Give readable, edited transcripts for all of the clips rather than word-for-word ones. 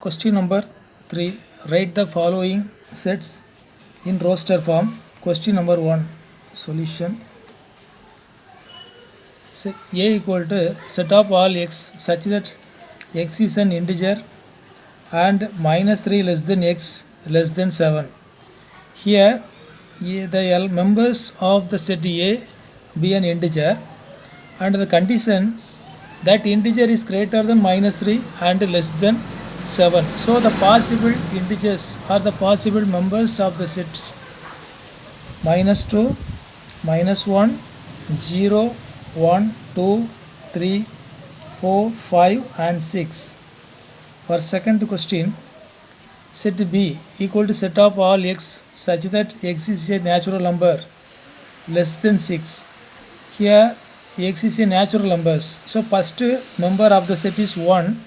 Question number 3. Write the following sets in roster form. Question number 1. Solution. Set A equal to set of all x such that x is an integer and minus 3 less than x less than 7. Here the members of the set A be an integer and the conditions that integer is greater than minus 3 and less than 7. So the possible integers are the possible members of the sets minus 2, minus 1, 0, 1, 2, 3, 4, 5 and 6. For second question, set B equal to set of all x such that x is a natural number less than 6. Here x is a natural number. So first member of the set is 1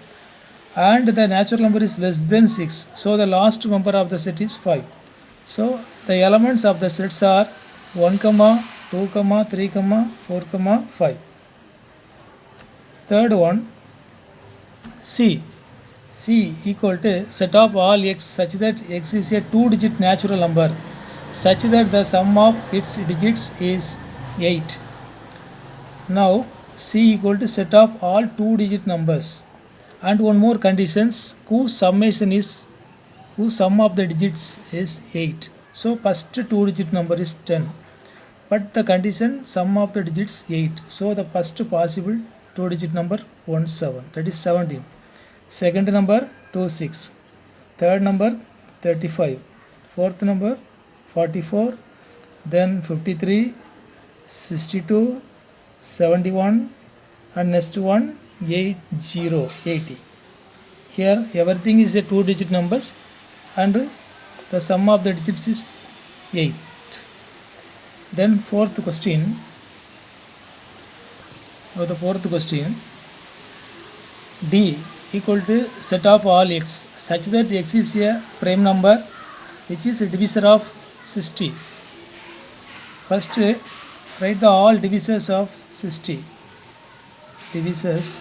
and the natural number is less than 6. So the last member of the set is 5. So the elements of the sets are 1, 2, 3, 4, 5. Third one, C equal to set of all x such that x is a 2-digit natural number such that the sum of its digits is 8. Now C equal to set of all 2-digit numbers. And one more conditions whose sum of the digits is 8. So first 2-digit number is 10. But the condition sum of the digits 8. So the first possible 2-digit number 17. That is 17. Second number 26. Third number 35. Fourth number 44. Then 53, 62, 71 and next one 80. Here everything is a 2-digit numbers and the sum of the digits is 8. Then fourth question, D equal to set of all x such that x is a prime number which is a divisor of 60. First write the all divisors of 60. Divisors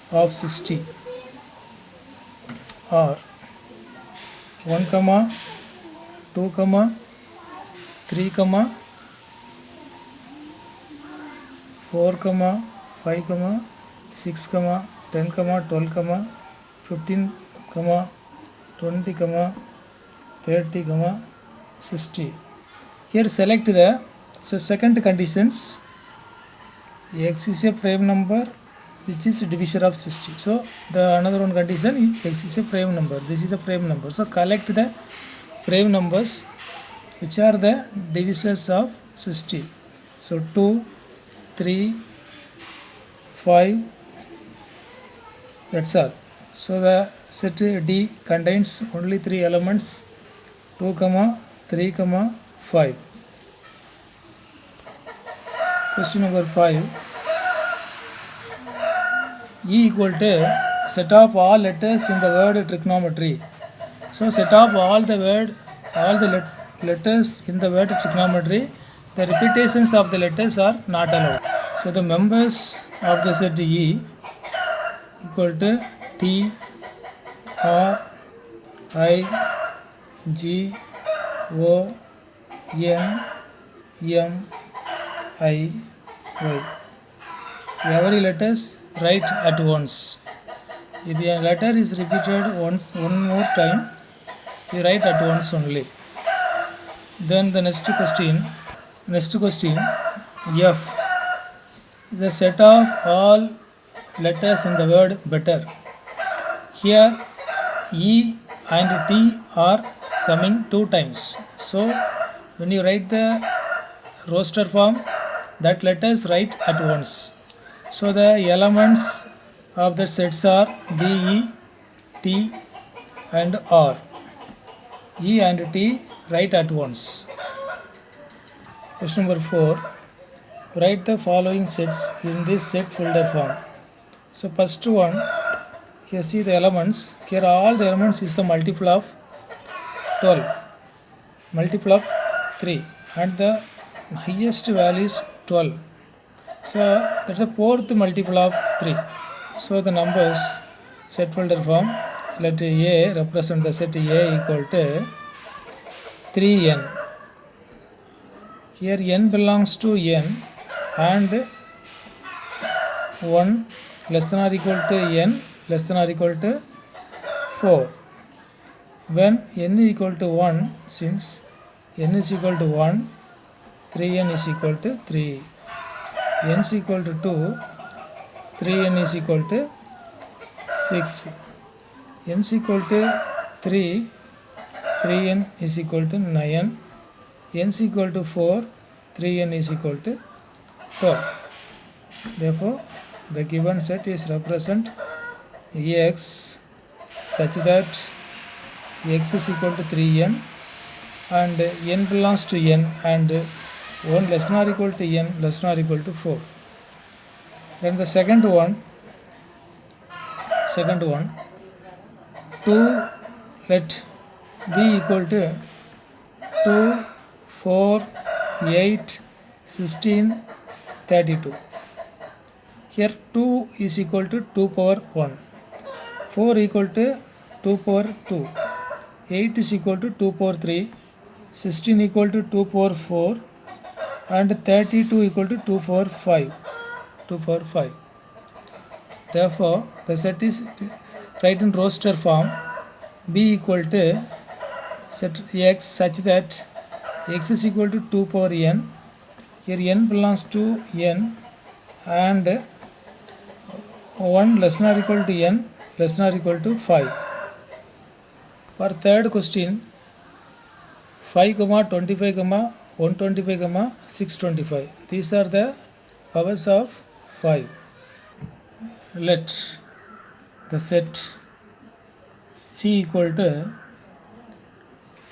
of 60 are 1, 2, 3, 4, 5, 6, 10, 12, 15, 20, 30, 60. Here select the second conditions. X is a prime number which is divisor of 60. So the another one condition x is a prime number. This is a prime number. So collect the prime numbers which are the divisors of 60. So 2, 3, 5. That's all. So the set D contains only 3 elements 2, 3, 5. Question number 5. E equal to set of all letters in the word trigonometry. So set of all the letters in the word trigonometry, the repetitions of the letters are not allowed. So the members of the set E equal to T, R, I, G, O, N, M, I, Y. Every letters write at once. If a letter is repeated one more time, you write at once only. Then the next question, F. The set of all letters in the word better. Here E and T are coming 2 times. So when you write the roster form, that letters write at once. So the elements of the sets are B, E, T and R. E and T write at once. Question number 4. Write the following sets in this set folder form. So first one, here see the elements. Here all the elements is the multiple of 12, multiple of 3 and the highest value is 12. So that's the fourth multiple of 3. So the numbers set folder form. Let A represent the set A equal to 3n. Here n belongs to n and 1 less than or equal to n less than or equal to 4. When n is equal to 1, since n is equal to 1, 3n is equal to 3. n is equal to 2, 3n is equal to 6. n is equal to 3, 3n is equal to 9. n is equal to 4, 3n is equal to 12. Therefore, the given set is represent x such that x is equal to 3n and n belongs to n and 1 less than or equal to n less than or equal to 4. Then the second one 2, let b equal to 2, 4, 8, 16, 32. Here 2 is equal to 2 power 1, 4 equal to 2 power 2, 8 is equal to 2 power 3, 16 equal to 2 power 4 and 32 equal to 2 power 5. Therefore, the set is write in roster form. B equal to set x such that x is equal to 2 power n. Here n belongs to n and 1 less than or equal to n less than or equal to 5. For third question 5, 25, 125, 625. These are the powers of 5. Let the set C equal to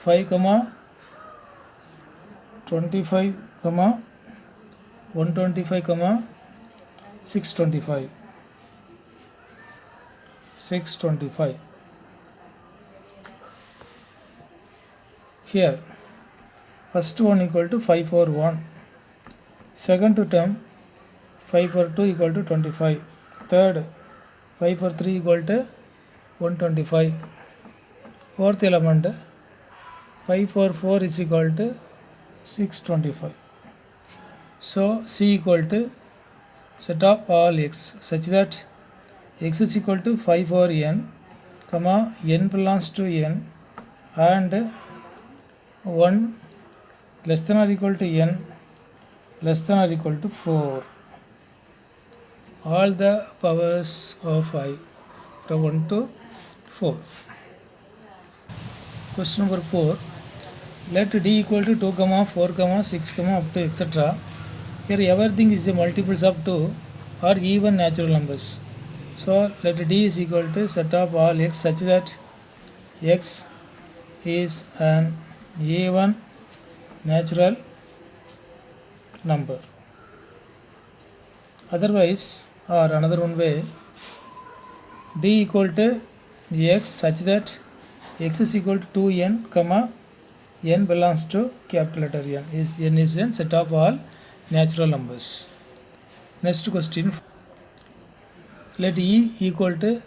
5, 25, 125, 625. Here first one equal to 5 for 1, second term 5 for 2 equal to 25, third 5 for 3 equal to 125, fourth element 5 for 4 is equal to 625. So C equal to set of all x such that x is equal to 5 for n, n belongs to n and 1 less than or equal to n less than or equal to 4. All the powers of 5 from 1 to 4. Question number 4. Let d equal to 2, 4, 6, up to etc. Here everything is a multiples of 2 or even natural numbers. So let d is equal to set of all x such that x is an even natural number. Otherwise, or another one way, d equal to x such that x is equal to 2n, n belongs to capital letter n. N is a set of all natural numbers. Next question. Let e equal to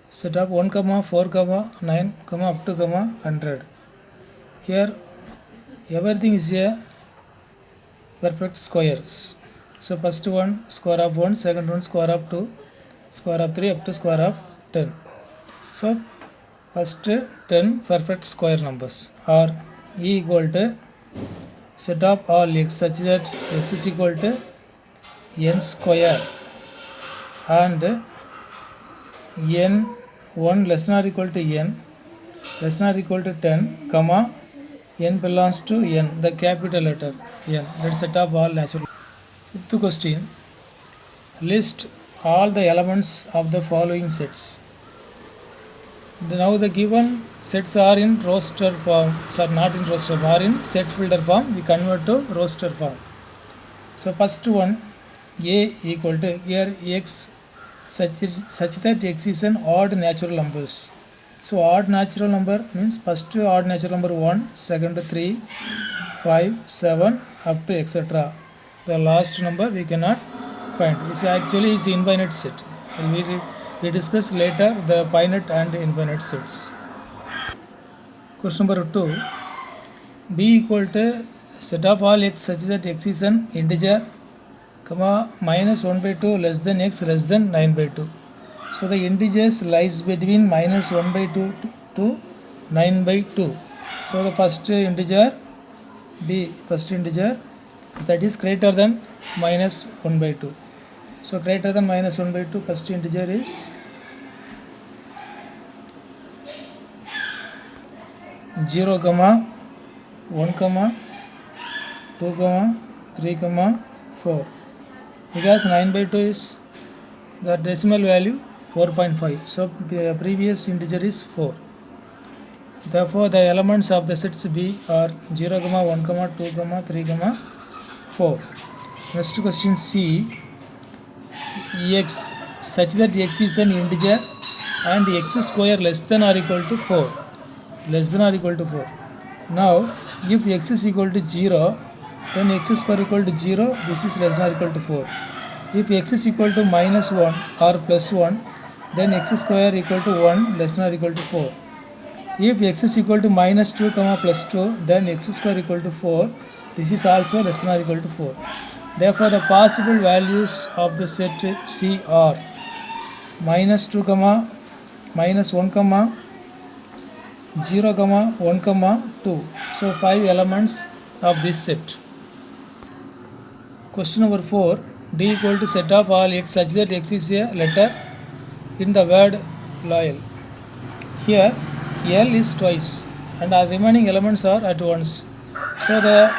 set of 1, 4, 9, up to 100. Here everything is a perfect squares. So first one square of 1, second one square of 2, square of 3 up to square of 10. So first 10 perfect square numbers are e equal to set of all x such that x is equal to n square and n 1 less than or equal to n less than or equal to 10, n belongs to n, the capital letter n. That set of all natural. Fifth question. List all the elements of the following sets. Now the given sets are in roster form, are not in roster form, are in set folder form. We convert to roster form. So first one a equal to here x such that x is an odd natural numbers. So odd natural number means first odd natural number 1, second 3, 5, 7 up to etc. The last number we cannot find. It's actually is infinite set. We We discuss later the finite and infinite sets. Question number 2. B equal to set of all x such that x is an integer, comma minus 1 by 2 less than x less than 9 by 2. So the integers lies between minus 1 by 2 to 9 by 2. So the first integer B, first integer, that is greater than minus 1 by 2. So greater than minus 1 by 2, first integer is 0, 1, 2, 3, 4. Because 9 by 2 is the decimal value 4.5. So previous integer is 4. Therefore the elements of the sets B are 0, 1, 2, 3, 4. Next question C. X such that x is an integer and x square less than or equal to 4. Less than or equal to 4. Now if x is equal to 0, then x square equal to 0, this is less than or equal to 4. If x is equal to minus 1 or plus 1, then x square equal to 1 less than or equal to 4. If x is equal to minus 2, plus 2, then x square equal to 4. This is also less than or equal to 4. Therefore, the possible values of the set C are minus 2, minus 1, 0, 1, 2. So 5 elements of this set. Question number 4. D equal to set of all x such that x is a letter in the word loyal. Here L is twice and our remaining elements are at once. So the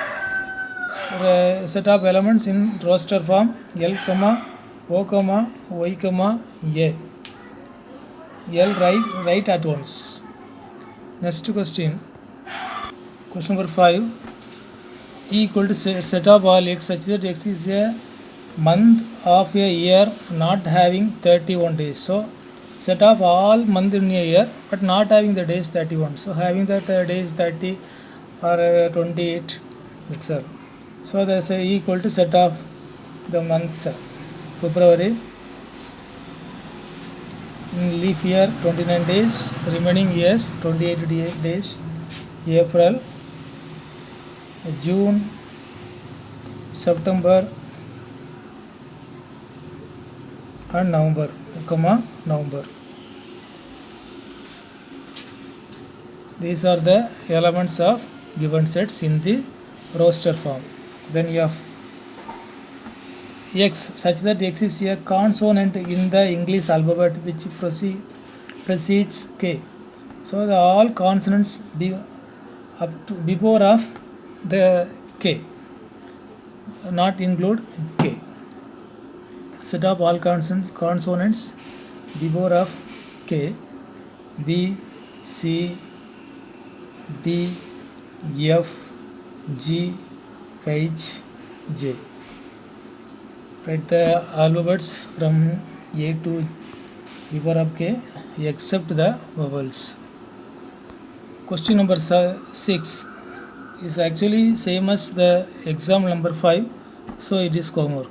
set of elements in roster form L, O, Y, A. L right at once. Next question. Question number 5. E equal to set of all x such that x is a month of a year not having 31 days. So set of all month in a year but not having the days 31. So having that days 30 or 28, that's all. So there's a equal to set of the months. February, in leap year 29 days, remaining years 28 days. April, June, September and November, November. These are the elements of given sets in the roster form. Then F. X such that x is a consonant in the English alphabet which precedes K. So the all consonants be up to before of the K, not include K. Set of all consonants before of K, B, C, D, F, G, H, J. Write the alphabets from A to before of K except the vowels. Question number 6 is actually same as the exam number 5, so it is homework.